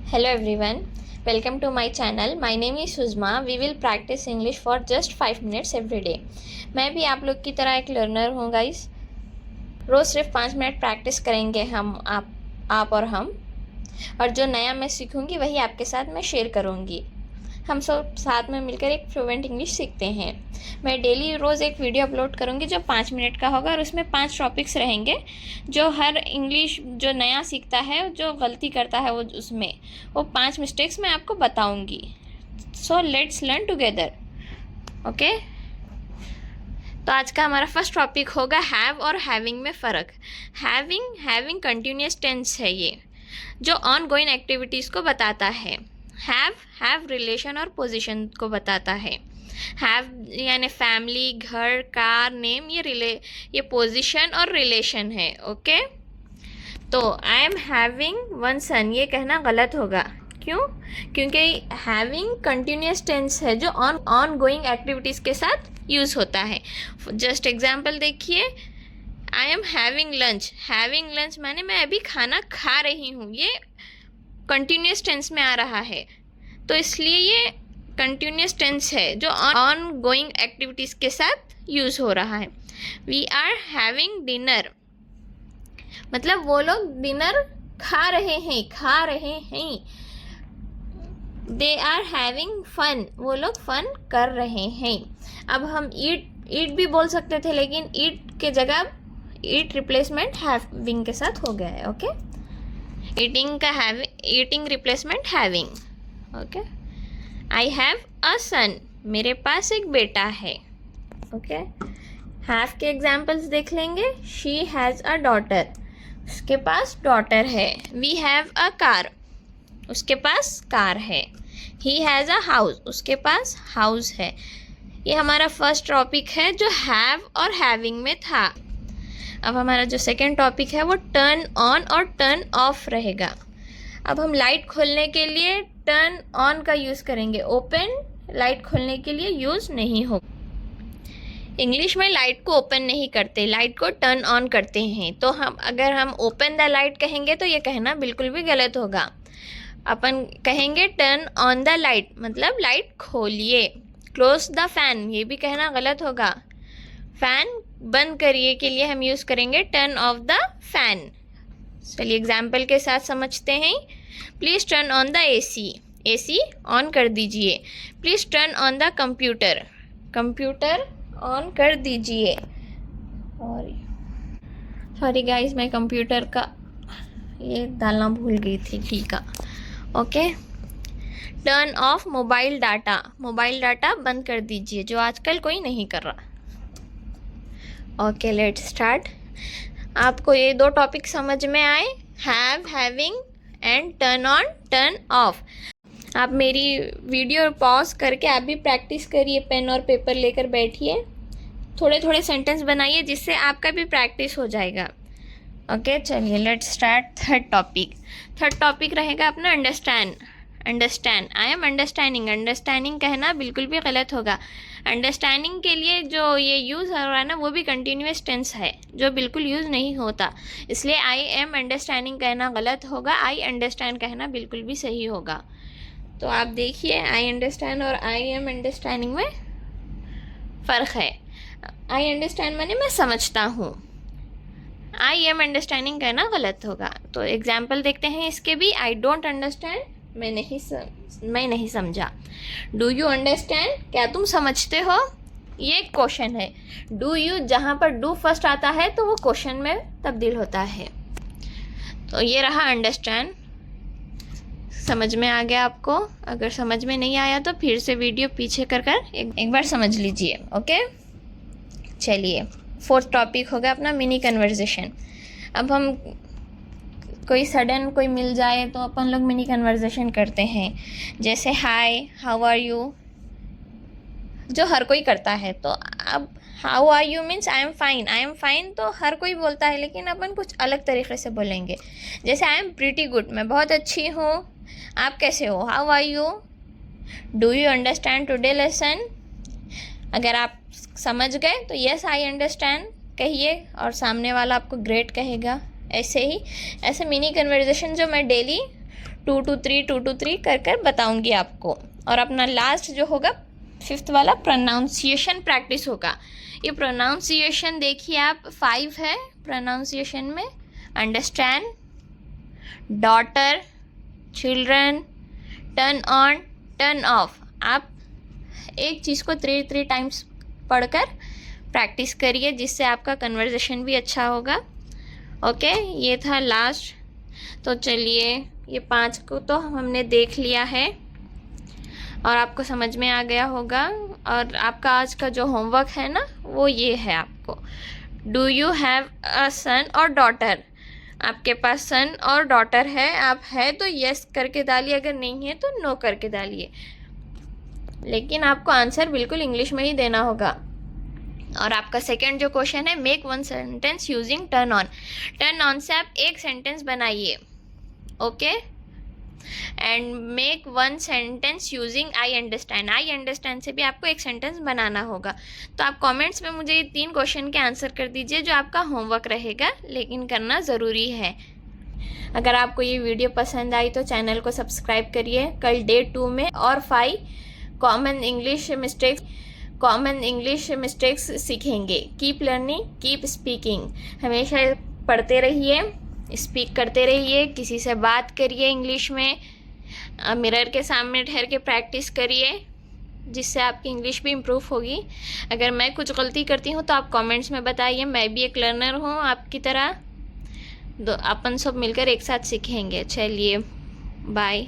Hello everyone, welcome to my channel. My name is Suzma. We will practice English for just 5 minutes every day. मैं भी आप लोग की तरह एक लर्नर हूँ गाइस. रोज़ सिर्फ 5 मिनट प्रैक्टिस करेंगे हम आप और हम, और जो नया मैं सीखूँगी वही आपके साथ मैं शेयर करूँगी. हम सब साथ में मिलकर एक फ्लुएंट इंग्लिश सीखते हैं. मैं डेली रोज़ एक वीडियो अपलोड करूँगी जो 5 मिनट का होगा, और उसमें 5 टॉपिक्स रहेंगे जो हर इंग्लिश जो नया सीखता है, जो गलती करता है, वो 5 मिस्टेक्स मैं आपको बताऊँगी. So let's learn together. Okay, तो आज का हमारा फर्स्ट टॉपिक होगा हैव और हैविंग में फ़र्क. हैविंग कंटिन्यूस टेंस है, ये जो ऑन गोइंग एक्टिविटीज़ को बताता है. हैव रिलेशन और पोजीशन को बताता है. हैव यानी फैमिली, घर, कार, नेम, ये पोजीशन और रिलेशन है. ओके, तो आई एम हैविंग वन सन, ये कहना गलत होगा. क्यों? क्योंकि हैविंग कंटिन्यूस टेंस है जो ऑन गोइंग एक्टिविटीज़ के साथ यूज़ होता है. जस्ट एग्जाम्पल देखिए, आई एम हैविंग लंच माने मैं अभी खाना खा रही हूँ. ये कंटिन्यूस टेंस में आ रहा है, तो इसलिए ये कंटिन्यूस टेंस है जो ऑन गोइंग एक्टिविटीज़ के साथ यूज़ हो रहा है. वी आर हैविंग डिनर, मतलब वो लोग डिनर खा रहे हैं. दे आर हैविंग फन, वो लोग फन कर रहे हैं. अब हम ईट भी बोल सकते थे, लेकिन ईट के जगह ईट रिप्लेसमेंट हैविंग के साथ हो गया है. Okay, eating replacement having. Okay, I have a son, मेरे पास एक बेटा है. ओके, हैव के एग्जाम्पल्स देख लेंगे. शी हैज़ अ डॉटर, उसके पास डॉटर है. वी हैव अ कार, उसके पास कार है. ही हैज़ अ हाउस, उसके पास हाउस है. ये हमारा फर्स्ट टॉपिक है जो हैव और हैविंग में था. अब हमारा जो सेकेंड टॉपिक है वो टर्न ऑन और टर्न ऑफ रहेगा. अब हम लाइट खोलने के लिए टर्न ऑन का यूज़ करेंगे. ओपन लाइट खोलने के लिए यूज़ नहीं हो. इंग्लिश में लाइट को ओपन नहीं करते, लाइट को टर्न ऑन करते हैं. तो अगर हम ओपन द लाइट कहेंगे तो ये कहना बिल्कुल भी गलत होगा. अपन कहेंगे टर्न ऑन द लाइट, मतलब लाइट खोलिए. क्लोज द फैन, ये भी कहना गलत होगा. फैन बंद करिए के लिए हम यूज़ करेंगे टर्न ऑफ द फैन. चलिए एग्जाम्पल के साथ समझते हैं. Please turn on the AC on कर दीजिए. Please turn on the computer on कर दीजिए. और सॉरी गाइस, मैं कंप्यूटर का ये डालना भूल गई थी. ठीक है, okay. Turn off mobile data बंद कर दीजिए, जो आजकल कोई नहीं कर रहा. Okay, let's start. आपको ये 2 टॉपिक समझ में आए, have, having and turn on, turn off. आप मेरी वीडियो पॉज करके आप भी प्रैक्टिस करिए. पेन और पेपर लेकर बैठिए, थोड़े सेंटेंस बनाइए, जिससे आपका भी प्रैक्टिस हो जाएगा. ओके, चलिए लेट्स स्टार्ट. थर्ड टॉपिक रहेगा अपना अंडरस्टैंड. आई एम अंडरस्टैंडिंग कहना बिल्कुल भी गलत होगा. अंडरस्टैंडिंग के लिए जो ये यूज़ हो रहा है ना, वो भी कंटिन्यूस टेंस है जो बिल्कुल यूज़ नहीं होता. इसलिए आई एम अंडरस्टैंडिंग कहना गलत होगा. आई अंडरस्टैंड कहना बिल्कुल भी सही होगा. तो आप देखिए, आई अंडरस्टैंड और आई एम अंडरस्टैंडिंग में फ़र्क है. आई अंडरस्टैंड माने मैं समझता हूँ. आई एम अंडरस्टैंडिंग कहना गलत होगा. तो एग्जाम्पल देखते हैं इसके भी. आई डोंट अंडरस्टैंड, मैं नहीं समझा. डू यू अंडरस्टैंड, क्या तुम समझते हो, ये क्वेश्चन है. डू यू, जहाँ पर डू फर्स्ट आता है तो वो क्वेश्चन में तब्दील होता है. तो ये रहा अंडरस्टैंड. समझ में आ गया आपको? अगर समझ में नहीं आया तो फिर से वीडियो पीछे कर एक बार समझ लीजिए. ओके, चलिए फोर्थ टॉपिक होगा अपना मिनी कन्वर्सेशन. अब हम कोई मिल जाए तो अपन लोग मिनी कन्वर्सेशन करते हैं. जैसे हाय, हाउ आर यू, जो हर कोई करता है. तो अब how are you means I am fine तो हर कोई बोलता है, लेकिन अपन कुछ अलग तरीके से बोलेंगे. जैसे आई एम प्रीटी गुड, मैं बहुत अच्छी हूँ. आप कैसे हो, how are you. Do you understand today lesson, अगर आप समझ गए तो यस आई अंडरस्टैंड कहिए, और सामने वाला आपको ग्रेट कहेगा. ऐसे मिनी कन्वर्सेशन जो मैं डेली 2 to 3 कर कर बताऊंगी आपको। और अपना लास्ट जो होगा 5th वाला प्रोनाउंसिएशन प्रैक्टिस होगा। ये प्रोनाउंसिएशन देखिए आप 5 है प्रोनाउंसिएशन में, understand, daughter, children, turn on, turn off. आप एक चीज़ को 3 टाइम्स पढ़कर प्रैक्टिस करिए, जिससे आपका कन्वर्सेशन भी अच्छा होगा। ओके, ये था लास्ट। तो चलिए, ये 5 को तो हमने देख लिया है और आपको समझ में आ गया होगा। और आपका आज का जो होमवर्क है ना, वो ये है आपको, डू यू हैव अ सन और डॉटर। आपके पास सन और डॉटर है, आप है तो यस करके डालिए, अगर नहीं है तो नो करके डालिए, लेकिन आपको आंसर बिल्कुल इंग्लिश में ही देना होगा। और आपका सेकंड जो क्वेश्चन है, make 1 sentence using turn on. Turn on से आप एक सेंटेंस बनाइए, okay. And make 1 sentence using I understand. I understand से भी आपको एक सेंटेंस बनाना होगा। तो आप कमेंट्स में मुझे ये 3 क्वेश्चन के आंसर कर दीजिए, जो आपका होमवर्क रहेगा, लेकिन करना ज़रूरी है। अगर आपको ये वीडियो पसंद आई तो चैनल को सब्सक्राइब करिए। कल डे 2 में और 5 कॉमन इंग्लिश मिस्टेक्स सीखेंगे। Keep learning, keep speaking. हमेशा पढ़ते रहिए, स्पीक करते रहिए, किसी से बात करिए इंग्लिश में, मिरर के सामने ठहर के प्रैक्टिस करिए, जिससे आपकी इंग्लिश भी इम्प्रूव होगी। अगर मैं कुछ गलती करती हूँ तो आप कमेंट्स में बताइए, मैं भी एक लर्नर हूँ आपकी तरह। अपन सब मिलकर एक साथ सीखेंगे। चलिए, बाय।